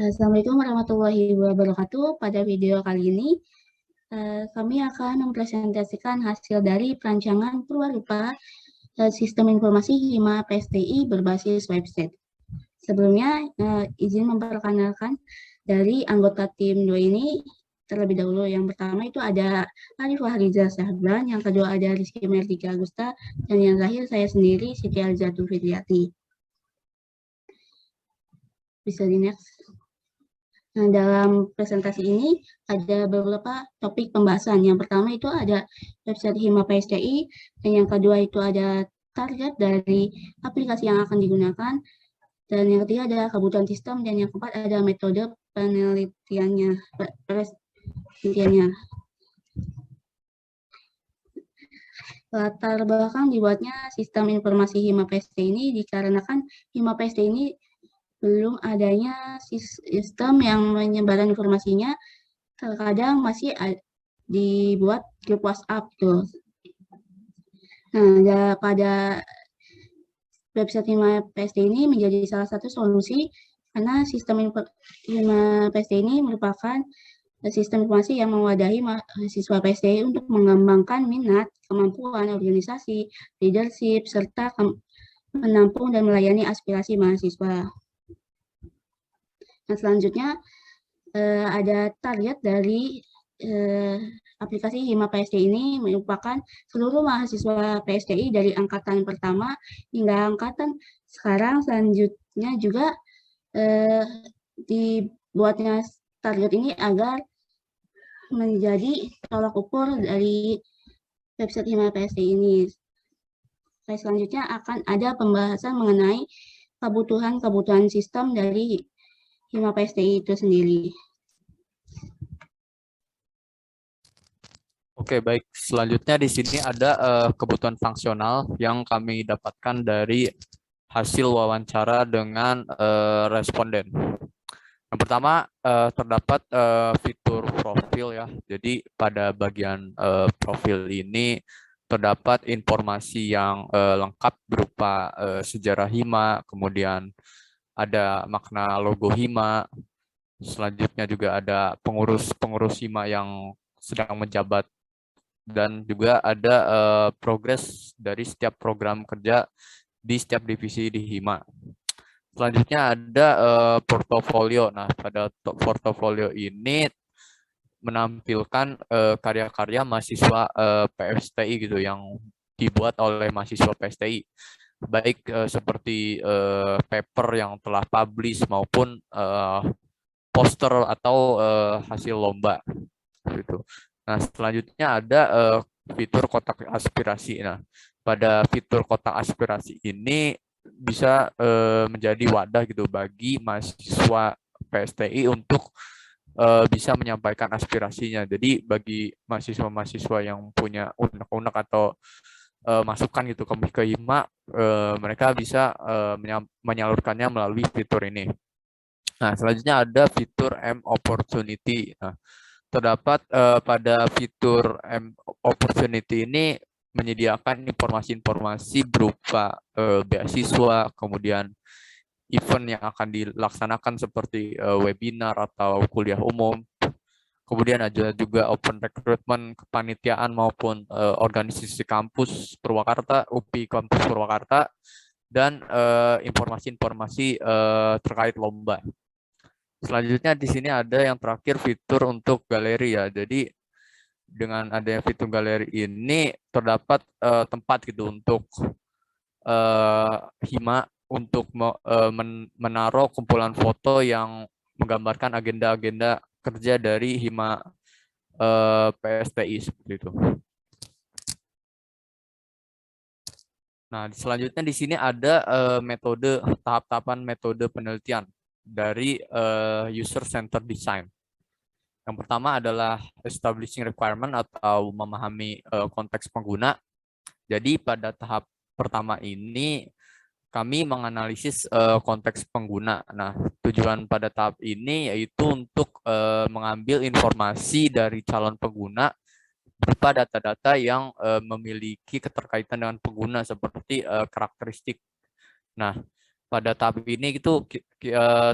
Assalamualaikum warahmatullahi wabarakatuh. Pada video kali ini, kami akan mempresentasikan hasil dari perancangan Purwarupa Sistem Informasi Hima PSTI berbasis website. Sebelumnya, izin memperkenalkan dari anggota tim 2 ini terlebih dahulu. Yang pertama itu ada Arif Wahriza Sahban, yang kedua ada Rizky Mertika Agusta, dan yang terakhir saya sendiri, Siti Alzatu Fitriati. Bisa di next. Nah, dalam presentasi ini ada beberapa topik pembahasan. Yang pertama itu ada website Hima PSTI, dan yang kedua itu ada target dari aplikasi yang akan digunakan, dan yang ketiga ada kebutuhan sistem, dan yang keempat ada metode penelitiannya. Latar belakang dibuatnya sistem informasi Hima PSTI ini dikarenakan Hima PSTI ini belum adanya sistem yang menyebarkan informasinya, terkadang masih dibuat grup WhatsApp tuh. Nah, pada website Hima PSTI ini menjadi salah satu solusi karena sistem Hima PSTI ini merupakan sistem informasi yang mewadahi mahasiswa PSTI untuk mengembangkan minat, kemampuan, organisasi, leadership, serta menampung dan melayani aspirasi mahasiswa. Nah, selanjutnya ada target dari aplikasi Hima PSTI ini merupakan seluruh mahasiswa PSTI dari angkatan pertama hingga angkatan sekarang. Selanjutnya juga dibuatnya target ini agar menjadi tolak ukur dari website Hima PSTI ini. Selanjutnya akan ada pembahasan mengenai kebutuhan sistem dari Hima PSTI itu sendiri. Oke, baik. Selanjutnya di sini ada kebutuhan fungsional yang kami dapatkan dari hasil wawancara dengan responden. Yang pertama terdapat fitur profil ya. Jadi pada bagian profil ini terdapat informasi yang lengkap berupa sejarah Hima, kemudian ada makna logo Hima. Selanjutnya juga ada pengurus Hima yang sedang menjabat, dan juga ada progres dari setiap program kerja di setiap divisi di Hima. Selanjutnya ada portofolio. Nah, pada portofolio ini menampilkan karya-karya mahasiswa PSTI gitu yang dibuat oleh mahasiswa PSTI, baik seperti paper yang telah publish maupun poster atau hasil lomba gitu. Nah, selanjutnya ada fitur kotak aspirasi. Nah, pada fitur kotak aspirasi ini bisa menjadi wadah gitu bagi mahasiswa PSTI untuk bisa menyampaikan aspirasinya. Jadi bagi mahasiswa-mahasiswa yang punya unek-unek atau masukan gitu ke Hima, mereka bisa menyalurkannya melalui fitur ini. Nah, selanjutnya ada fitur M Opportunity. Nah, terdapat pada fitur M Opportunity ini menyediakan informasi-informasi berupa beasiswa, kemudian event yang akan dilaksanakan seperti webinar atau kuliah umum. Kemudian ada juga open recruitment, kepanitiaan maupun organisasi kampus Purwakarta, UPI Kampus Purwakarta, dan informasi-informasi terkait lomba. Selanjutnya di sini ada yang terakhir fitur untuk galeri ya. Jadi dengan adanya fitur galeri ini terdapat tempat gitu untuk Hima untuk menaruh kumpulan foto yang menggambarkan agenda-agenda kerja dari Hima PSTI seperti itu. Nah, selanjutnya di sini ada metode tahap-tahapan metode penelitian dari user centered design. Yang pertama adalah establishing requirement atau memahami konteks pengguna. Jadi pada tahap pertama ini kami menganalisis konteks pengguna. Nah, tujuan pada tahap ini yaitu untuk mengambil informasi dari calon pengguna berupa data-data yang memiliki keterkaitan dengan pengguna seperti karakteristik. Nah, pada tahap ini itu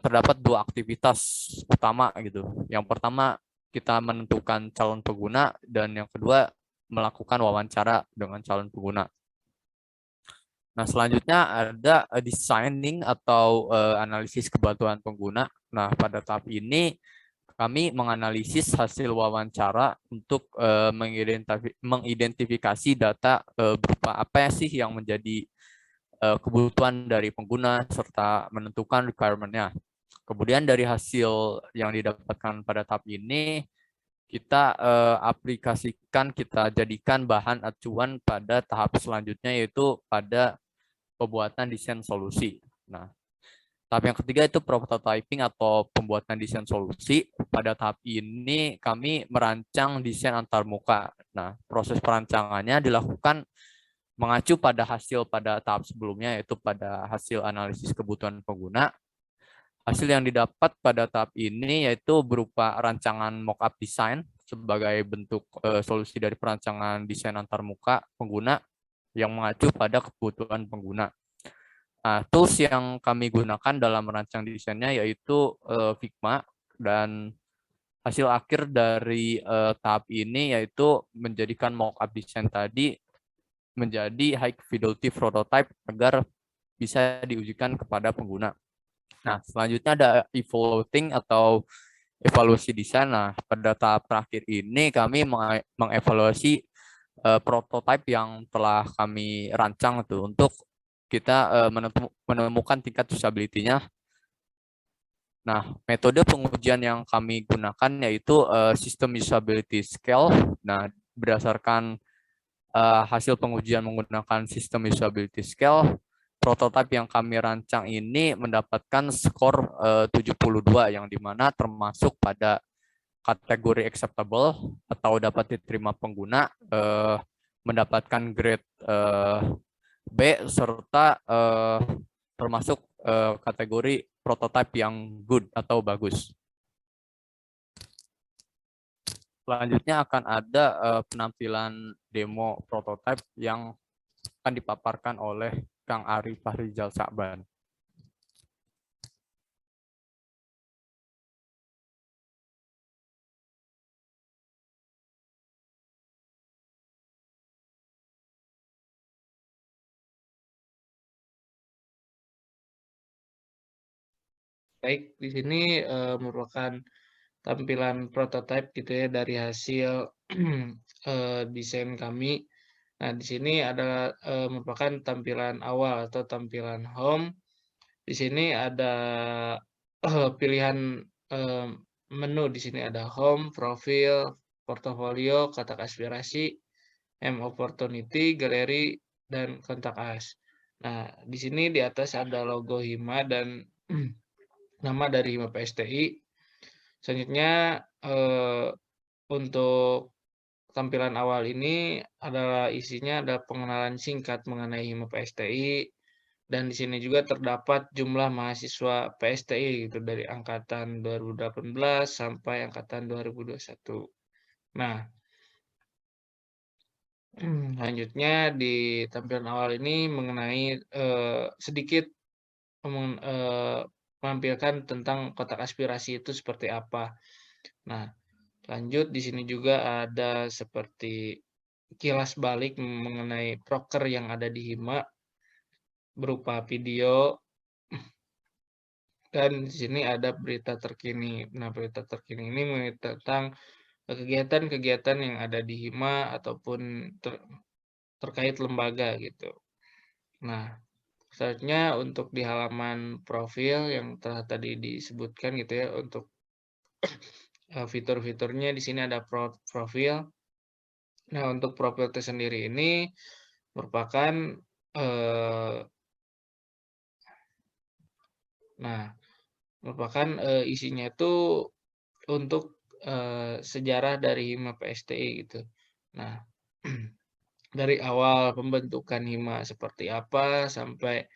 terdapat dua aktivitas utama gitu. Yang pertama kita menentukan calon pengguna dan yang kedua melakukan wawancara dengan calon pengguna. Nah, selanjutnya ada designing atau analisis kebutuhan pengguna. Nah, pada tahap ini kami menganalisis hasil wawancara untuk mengidentifikasi data berupa apa sih yang menjadi kebutuhan dari pengguna serta menentukan requirement-nya. Kemudian dari hasil yang didapatkan pada tahap ini, kita aplikasikan, kita jadikan bahan acuan pada tahap selanjutnya, yaitu pada pembuatan desain solusi. Nah, tahap yang ketiga itu prototyping atau pembuatan desain solusi. Pada tahap ini kami merancang desain antarmuka. Nah, proses perancangannya dilakukan mengacu pada hasil pada tahap sebelumnya, yaitu pada hasil analisis kebutuhan pengguna. Hasil yang didapat pada tahap ini yaitu berupa rancangan mockup design sebagai bentuk solusi dari perancangan desain antarmuka pengguna yang mengacu pada kebutuhan pengguna. Nah, tools yang kami gunakan dalam merancang desainnya yaitu Figma, dan hasil akhir dari tahap ini yaitu menjadikan mockup design tadi menjadi high fidelity prototype agar bisa diujikan kepada pengguna. Nah, selanjutnya ada evaluating atau evaluasi desain. Nah, pada tahap terakhir ini kami mengevaluasi prototype yang telah kami rancang tuh untuk kita menemukan tingkat usability-nya. Nah, metode pengujian yang kami gunakan yaitu sistem usability scale. Nah, berdasarkan hasil pengujian menggunakan sistem usability scale, prototipe yang kami rancang ini mendapatkan skor 72, yang dimana termasuk pada kategori acceptable atau dapat diterima pengguna, mendapatkan grade B, serta termasuk kategori prototipe yang good atau bagus. Selanjutnya akan ada penampilan demo prototipe yang akan dipaparkan oleh Kang Ari Fahrizal Sa'ban. Baik, di sini merupakan tampilan prototipe gitu ya dari hasil desain kami. Nah, di sini adalah merupakan tampilan awal atau tampilan home. Di sini ada pilihan menu. Di sini ada home, profil, portofolio, kotak aspirasi, opportunity, galeri, dan kontak us. Nah, di sini di atas ada logo Hima dan nama dari Hima PSTI. Selanjutnya untuk tampilan awal ini adalah isinya adalah pengenalan singkat mengenai Hima PSTI, dan di sini juga terdapat jumlah mahasiswa PSTI gitu dari angkatan 2018 sampai angkatan 2021. Nah, selanjutnya di tampilan awal ini mengenai sedikit menampilkan tentang kotak aspirasi itu seperti apa. Nah, lanjut di sini juga ada seperti kilas balik mengenai proker yang ada di Hima berupa video, dan di sini ada berita terkini. Nah, berita terkini ini tentang kegiatan-kegiatan yang ada di Hima ataupun terkait lembaga gitu. Nah, selanjutnya untuk di halaman profil yang telah tadi disebutkan gitu ya, untuk fitur-fiturnya di sini ada profil. Nah, untuk profil itu sendiri ini merupakan isinya itu untuk sejarah dari Hima PSTI gitu. Nah, dari awal pembentukan Hima seperti apa sampai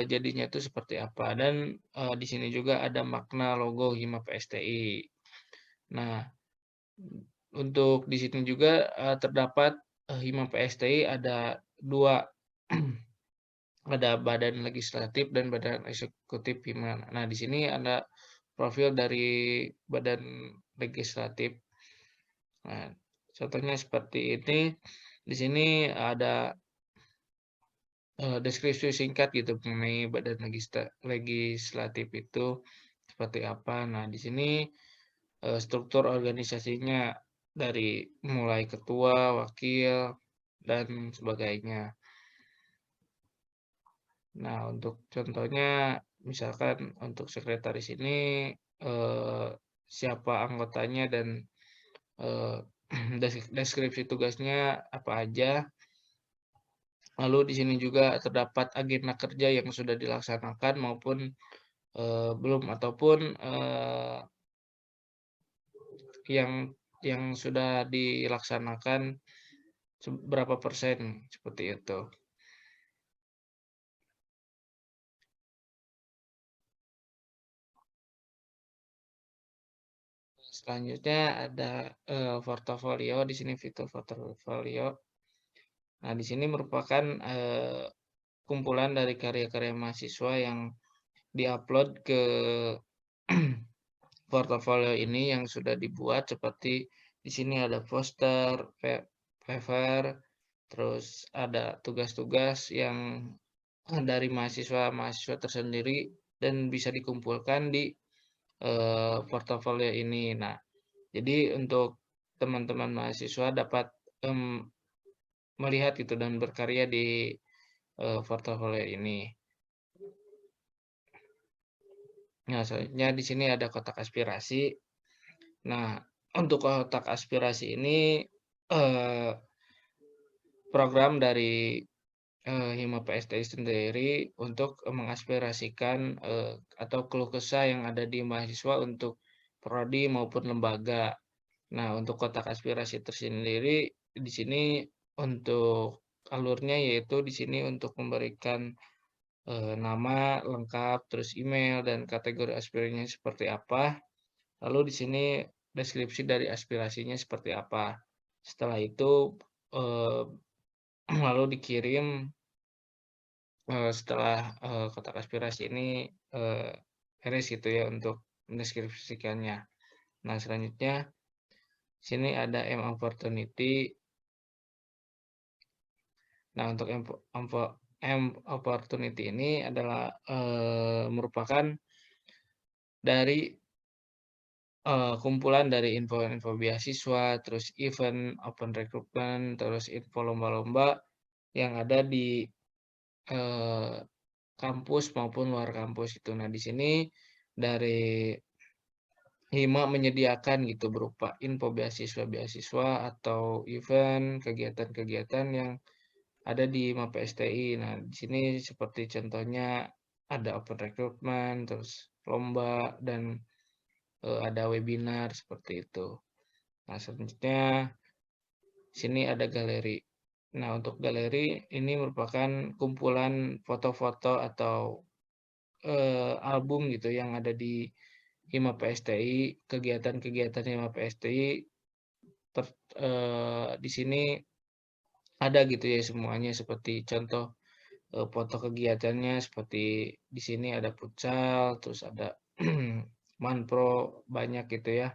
jadinya itu seperti apa, dan di sini juga ada makna logo Hima PSTI. Nah, untuk di sini juga terdapat Hima PSTI ada dua ada badan legislatif dan badan eksekutif Hima. Nah, di sini ada profil dari badan legislatif. Nah, contohnya seperti ini. Di sini ada deskripsi singkat gitu mengenai badan legislatif itu seperti apa. Nah, di sini struktur organisasinya dari mulai ketua, wakil, dan sebagainya. Nah, untuk contohnya, misalkan untuk sekretaris ini siapa anggotanya dan eh, deskripsi tugasnya apa aja. Lalu di sini juga terdapat agenda kerja yang sudah dilaksanakan maupun belum, ataupun yang sudah dilaksanakan berapa persen seperti itu. Selanjutnya ada portofolio. Di sini fitur portofolio. Nah, di sini merupakan kumpulan dari karya-karya mahasiswa yang diupload ke portofolio ini yang sudah dibuat, seperti di sini ada poster, paper, terus ada tugas-tugas yang dari mahasiswa-mahasiswa tersendiri dan bisa dikumpulkan di portofolio ini. Nah, jadi untuk teman-teman mahasiswa dapat melihat itu dan berkarya di portofolio ini. Nah, selanjutnya di sini ada kotak aspirasi. Nah, untuk kotak aspirasi ini program dari Hima PSTI sendiri untuk mengaspirasikan atau keluh kesah yang ada di mahasiswa untuk prodi maupun lembaga. Nah, untuk kotak aspirasi tersendiri di sini untuk alurnya yaitu di sini untuk memberikan nama lengkap, terus email dan kategori aspirasinya seperti apa. Lalu di sini deskripsi dari aspirasinya seperti apa. Setelah itu lalu dikirim setelah kotak aspirasi ini beres gitu ya untuk mendeskripsikannya. Nah, selanjutnya sini ada M opportunity. Nah, untuk M opportunity ini adalah merupakan dari kumpulan dari info-info beasiswa, terus event open recruitment, terus info lomba-lomba yang ada di kampus maupun luar kampus itu. Nah, di sini dari Hima menyediakan gitu berupa info beasiswa-beasiswa atau event kegiatan-kegiatan yang ada di Hima PSTI. Nah, di sini seperti contohnya ada open recruitment, terus lomba dan ada webinar seperti itu. Nah, selanjutnya sini ada galeri. Nah, untuk galeri ini merupakan kumpulan foto-foto atau album gitu yang ada di Hima PSTI, kegiatan-kegiatan Hima PSTI di sini ada gitu ya semuanya, seperti contoh foto kegiatannya seperti di sini ada futsal, terus ada manpro banyak gitu ya.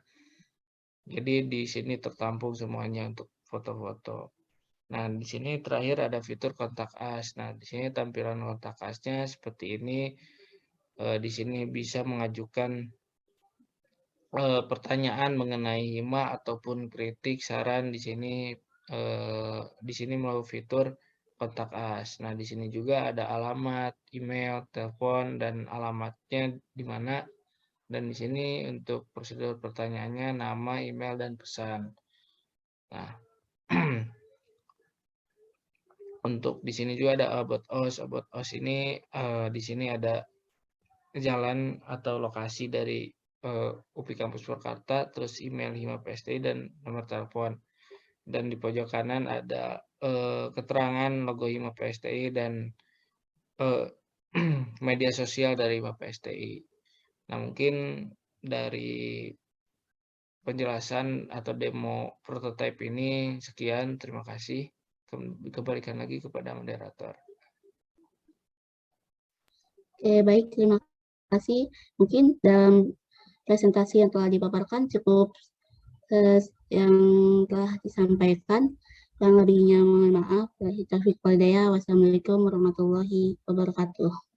Jadi di sini tertampung semuanya untuk foto-foto. Nah, di sini terakhir ada fitur kontak us. Nah, di sini tampilan kontak us-nya seperti ini. Di sini bisa mengajukan pertanyaan mengenai Hima ataupun kritik, saran di sini melalui fitur kontak us. Nah, di sini juga ada alamat, email, telepon dan alamatnya di mana. Dan di sini untuk prosedur pertanyaannya nama, email dan pesan. Nah, untuk di sini juga ada about us. About us ini di sini ada jalan atau lokasi dari UPI Kampus Purwakarta, terus email Hima PSTI dan nomor telepon. Dan di pojok kanan ada keterangan logo Hima PSTI dan media sosial dari Hima PSTI. Nah, mungkin dari penjelasan atau demo prototipe ini sekian. Terima kasih. Kembalikan lagi kepada moderator. Baik, terima kasih. Mungkin dalam presentasi yang telah dipaparkan cukup yang telah disampaikan. Yang lebihnya mohon maaf. Wassalamualaikum warahmatullahi wabarakatuh.